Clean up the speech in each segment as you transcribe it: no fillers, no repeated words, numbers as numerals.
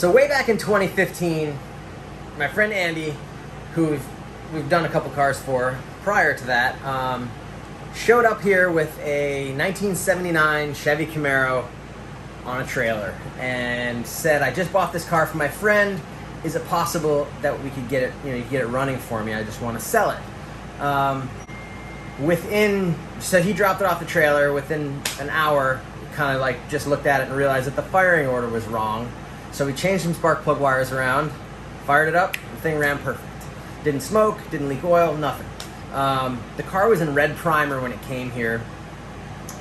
So way back in 2015, my friend Andy, who we've done a couple cars for prior to that, showed up here with a 1979 Chevy Camaro on a trailer and said, I just bought this car for my friend. Is it possible that we could get it, you could get it running for me? I just want to sell it. So he dropped it off the trailer. Within an hour, kind of like just looked at it and realized that the firing order was wrong. So we changed some spark plug wires around, fired it up, the thing ran perfect. Didn't smoke, didn't leak oil, nothing. The car was in red primer when it came here.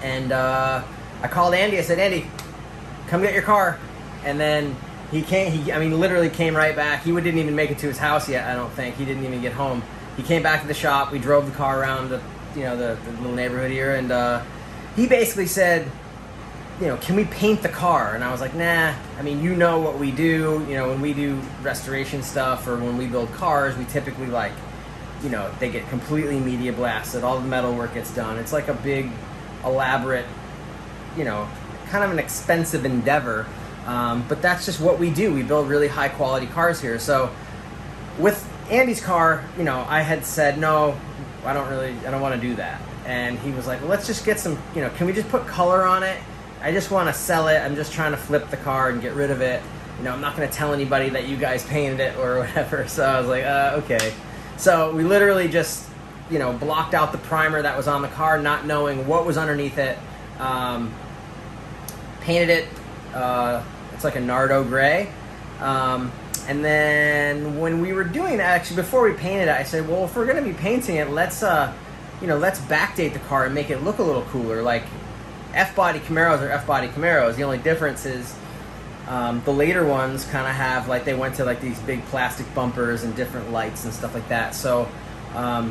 And I called Andy, I said, Andy, come get your car. And then he literally came right back. He didn't even make it to his house yet, I don't think. He didn't even get home. He came back to the shop, we drove the car around the little neighborhood here, and he basically said, can we paint the car? And I was like, nah. I mean, what we do. When we do restoration stuff or when we build cars, we typically they get completely media blasted. All the metal work gets done. It's like a big, elaborate, kind of an expensive endeavor. But that's just what we do. We build really high quality cars here. So with Andy's car, I had said, no, I don't want to do that. And he was like, well, let's just get some, can we just put color on it? I just want to sell it. I'm just trying to flip the car and get rid of it. I'm not going to tell anybody that you guys painted it or whatever. So I was like, okay. So we literally just, blocked out the primer that was on the car, not knowing what was underneath it. Painted it. It's like a Nardo gray. And then when we were doing that, actually before we painted it, I said, well, if we're going to be painting it, let's backdate the car and make it look a little cooler. Like F-body Camaros are F-body Camaros. The only difference is the later ones kind of have, they went to these big plastic bumpers and different lights and stuff like that. So I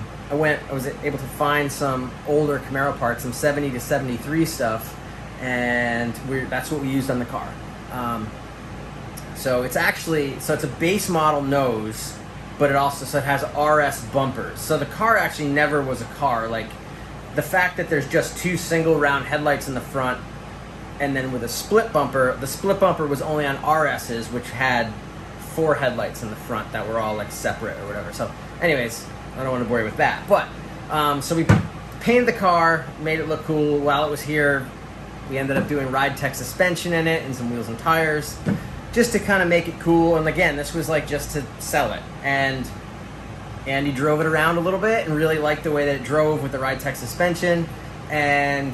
was able to find some older Camaro parts, some 70 to 73 stuff, and that's what we used on the car. So it's a base model nose, but it has RS bumpers. So the car actually never was a car. The fact that there's just two single round headlights in the front, and then with a split bumper, the split bumper was only on RS's, which had 4 headlights in the front that were all separate or whatever. So anyways, I don't want to bore you with that. But so we painted the car, made it look cool. While it was here, we ended up doing Ride Tech suspension in it and some wheels and tires, just to kind of make it cool. And again, this was just to sell it. And Andy drove it around a little bit and really liked the way that it drove with the Ride Tech suspension. And,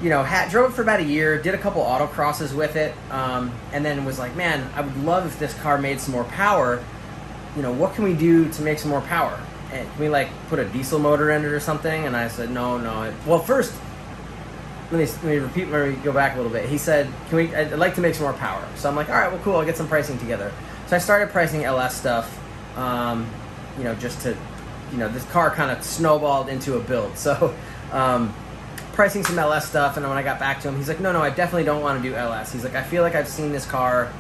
drove it for about a year, did a couple autocrosses with it, and then was like, man, I would love if this car made some more power. What can we do to make some more power? And can we put a diesel motor in it or something? And I said, no. Well, first, let me go back a little bit. He said, I'd like to make some more power. So I'm like, all right, well, cool, I'll get some pricing together. So I started pricing LS stuff, just to, this car kind of snowballed into a build. So pricing some LS stuff, and then when I got back to him, he's like, no, I definitely don't want to do LS. He's like, I feel like I've seen this car,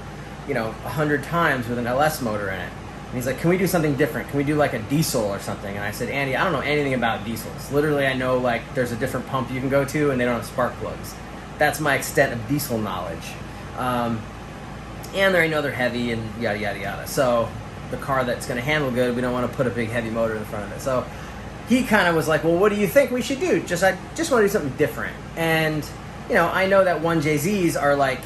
100 times with an LS motor in it. And he's like, can we do something different? Can we do a diesel or something? And I said, Andy, I don't know anything about diesels. Literally, I know there's a different pump you can go to and they don't have spark plugs. That's my extent of diesel knowledge. And I know they're heavy and yada, yada, yada. So the car that's going to handle good, we don't want to put a big heavy motor in front of it. So he kind of was like, well, what do you think we should do? I just want to do something different. And, I know that 1JZs are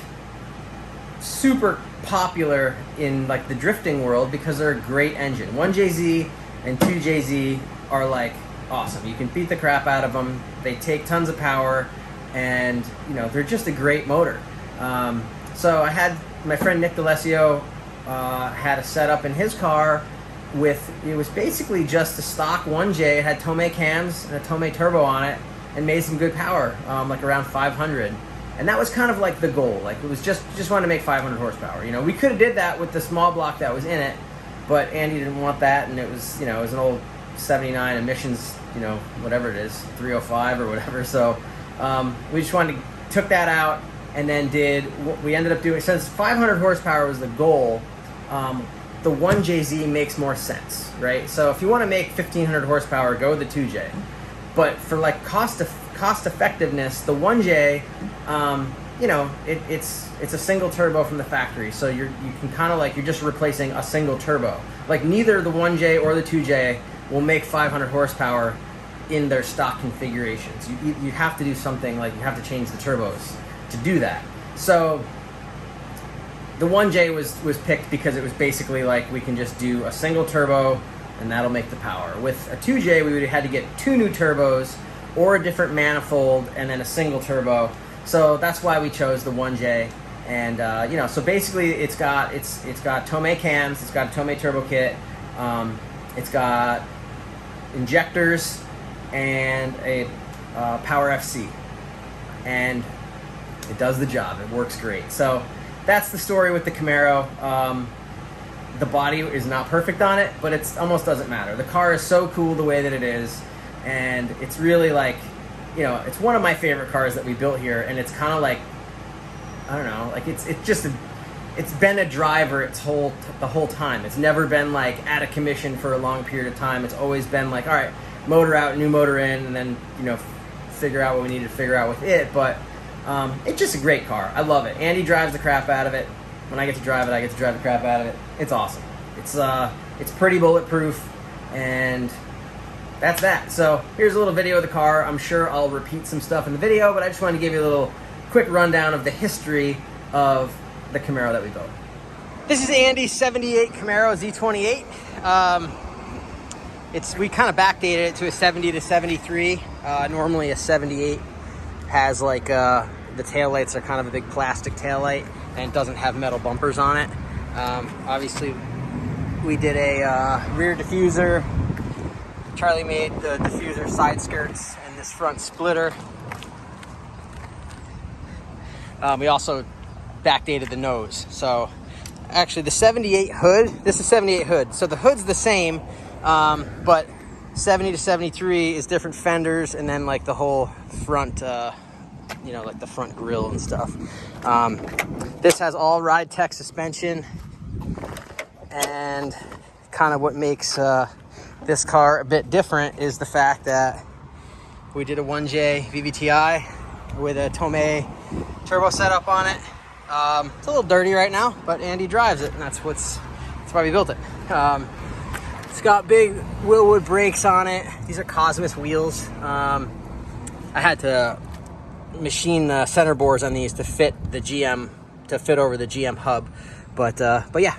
super popular in the drifting world because they're a great engine. 1JZ and 2JZ are awesome. You can beat the crap out of them. They take tons of power, and they're just a great motor. So I had my friend Nick D'Alessio had a setup in his car it was basically just a stock 1J. It had Tomei cams and a Tomei turbo on it, and made some good power, around 500. And that was kind of the goal. It was just wanted to make 500 horsepower. We could have did that with the small block that was in it, but Andy didn't want that, and it was, it was an old 79 emissions, whatever it is, 305 or whatever. So we just took that out, and then we ended up doing, since 500 horsepower was the goal, the 1JZ makes more sense, right? So if you want to make 1500 horsepower, go with the 2J. But for cost effectiveness, the 1J you know, it's a single turbo from the factory, so you can kind of like, you're just replacing a single turbo. Like neither the 1J or the 2J will make 500 horsepower in their stock configurations. You have to do something, like you have to change the turbos to do that. So the 1J was picked because it was basically like, we can just do a single turbo and that'll make the power. With a 2J, we would have had to get 2 new turbos or a different manifold and then a single turbo. So that's why we chose the 1J. And you know, so basically it's got Tomei cams, it's got a Tomei turbo kit, it's got injectors and a Power FC, and it does the job. It works great. So that's the story with the Camaro. The body is not perfect on it, but it almost doesn't matter. The car is so cool the way that it is, and it's really like, you know, it's one of my favorite cars that we built here, and it's kind of like, I don't know, like it's been a driver the whole time. It's never been like out of commission for a long period of time. It's always been like, all right, motor out, new motor in, and then, you know, figure out what we need to figure out with it. But it's just a great car. I love it. Andy drives the crap out of it. When I get to drive it, I get to drive the crap out of it. It's awesome. It's pretty bulletproof, and that's that. So here's a little video of the car. I'm sure I'll repeat some stuff in the video, but I just wanted to give you a little quick rundown of the history of the Camaro that we built. This is Andy's 78 Camaro Z28. We kind of backdated it to a 70 to 73. Normally a 78 has like the taillights are kind of a big plastic taillight and it doesn't have metal bumpers on it. Obviously we did a rear diffuser. Charlie made the diffuser side skirts and this front splitter. We also backdated the nose. So actually the 78 hood, this is 78 hood. So the hood's the same, but 70 to 73 is different fenders and then like the whole front, you know, like the front grille and stuff. This has all Ride Tech suspension, and kind of what makes this car a bit different is the fact that we did a 1J VVTi with a Tomei turbo setup on it. It's a little dirty right now, but Andy drives it, and that's why we built it. It's got big Willwood brakes on it. These are Cosmos wheels. I had to machine the center bores on these to fit the GM, to fit over the GM hub, but yeah.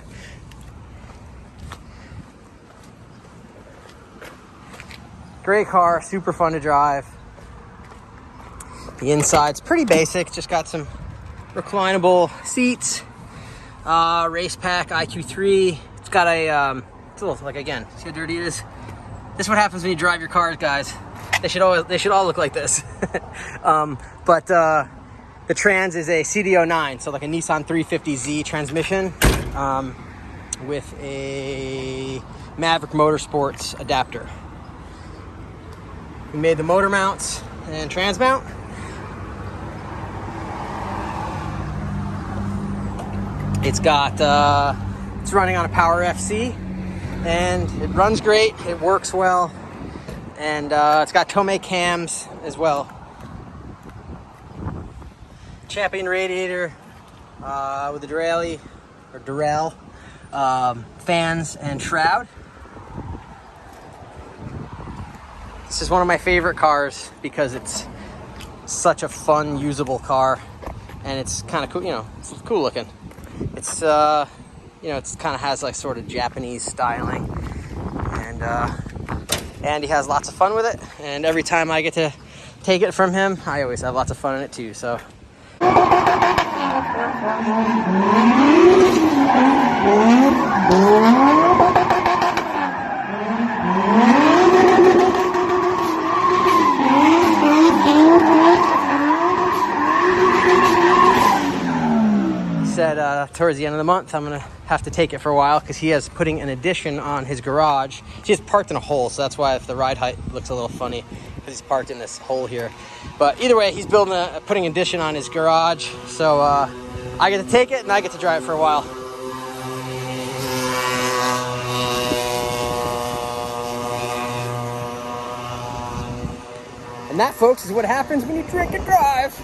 Great car, super fun to drive. The inside's pretty basic, just got some reclinable seats, race pack IQ3. It's got a it's a little, like, again, see how dirty it is? This is what happens when you drive your cars, guys. They should all look like this. But the trans is a CDO9, so like a Nissan 350Z transmission, with a Maverick Motorsports adapter. We made the motor mounts and trans mount. It's running on a Power FC, and it runs great, it works well, and it's got Tomei cams as well. Champion radiator with the Durell fans and shroud. This is one of my favorite cars because it's such a fun, usable car, and it's kind of cool. You know, it's cool looking. It's you know, it's kind of has like sort of Japanese styling, and Andy has lots of fun with it. And every time I get to take it from him, I always have lots of fun in it too. So. Said towards the end of the month I'm gonna have to take it for a while because he is putting an addition on his garage. He's parked in a hole, so that's why if the ride height looks a little funny, because he's parked in this hole here. But either way, he's putting an addition on his garage, so I get to take it and I get to drive it for a while. And that, folks, is what happens when you drink and drive.